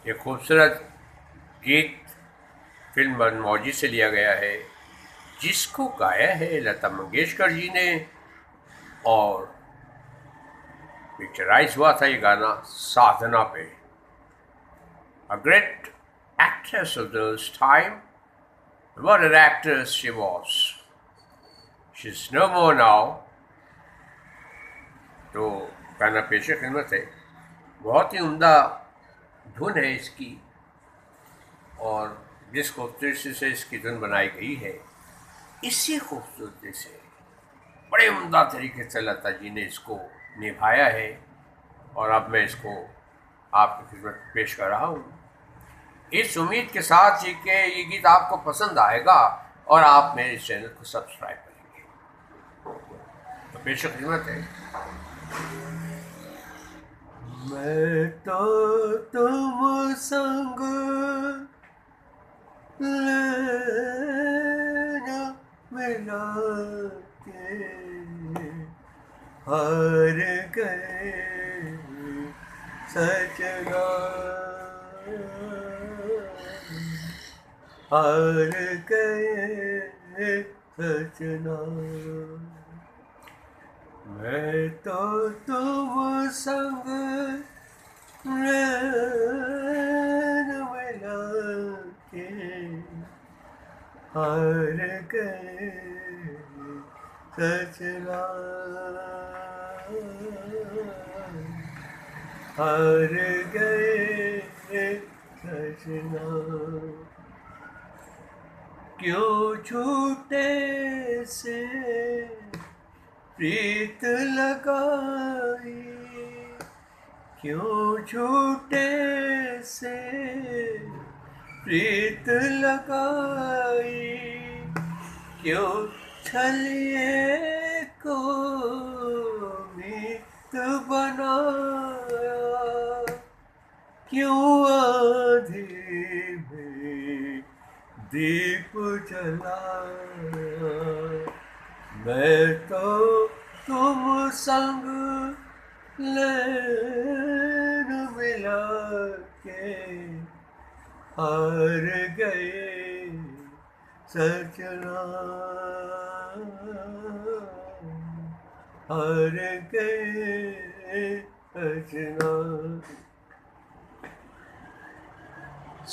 ये खूबसूरत गीत फिल्म मनमौजी से लिया गया है, जिसको गाया है लता मंगेशकर जी ने, और पिक्चराइज हुआ था ये गाना साधना पे। A great actress of those time. What an actress she was. She's no more now. तो गाना पेश खिदमत है। बहुत ही उम्दा धुन है इसकी, और जिस खूबसूरती से इसकी धुन बनाई गई है, इसी खूबसूरती से बड़े उम्दा तरीके से लता जी ने इसको निभाया है, और अब मैं इसको आपकी खिदमत में पेश कर रहा हूँ, इस उम्मीद के साथ जी कि ये गीत आपको पसंद आएगा और आप मेरे इस चैनल को सब्सक्राइब करेंगे। तो पेश खिदमत है। मैं तो तुम संग लेना मिला के हार गए सजना, हार गए सजना। मैं तो तुम संग नैन मिला के हार गए सजना, हार गए सजना। क्यों झूठे से प्रीत लगाई, क्यों झूठे से प्रीत लगाई, क्यों छलिए को मित बनाया, क्यों आंधी में दीप जलाया। मैं तो तुम संग लेन मिला के हार गए सजना, हार गए सजना।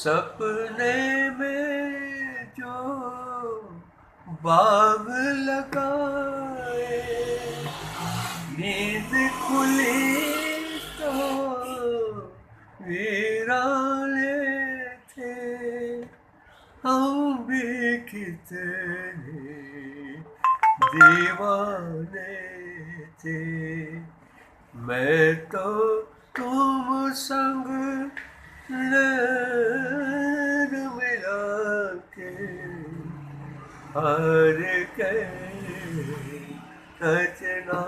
सपने में जो बाग लगाए, नींद खुली तो वीराने थे, हम भी कितने दीवाने थे। मैं तो तुम संग नैन मिला के हार गए सजना,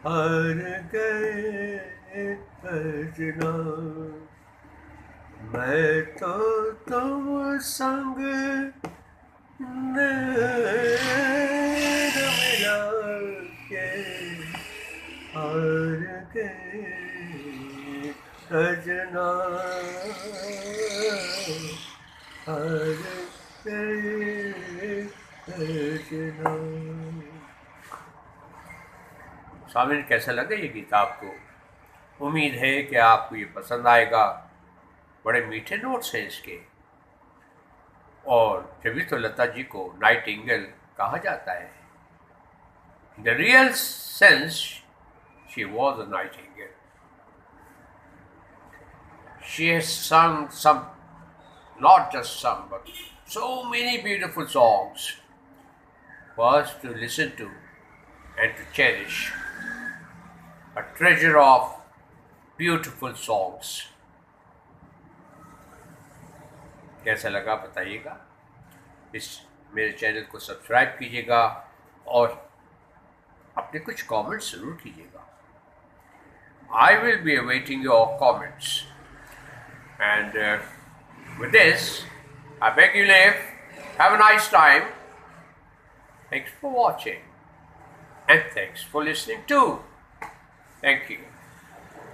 हार गए सजना। मैं तो तुम संग नैन मिला के हार गए सजना, हार गए सजना। सामिन, कैसा लगा ये गीत आपको? उम्मीद है कि आपको ये पसंद आएगा। बड़े मीठे नोट्स हैं इसके, और तभी तो लता जी को नाइटिंगेल कहा जाता है। In the real sense, she was a nightingale. She has sung some, not just some, but so many beautiful songs for us to listen to and to cherish. A treasure of beautiful songs. कैसा लगा बताइएगा। इस मेरे channel को subscribe कीजिएगा और अपने कुछ कमेंट्स जरूर कीजिएगा। I will be awaiting your comments. And with this, I beg you leave. Have a nice time. Thanks for watching. And thanks for listening too. Thank you.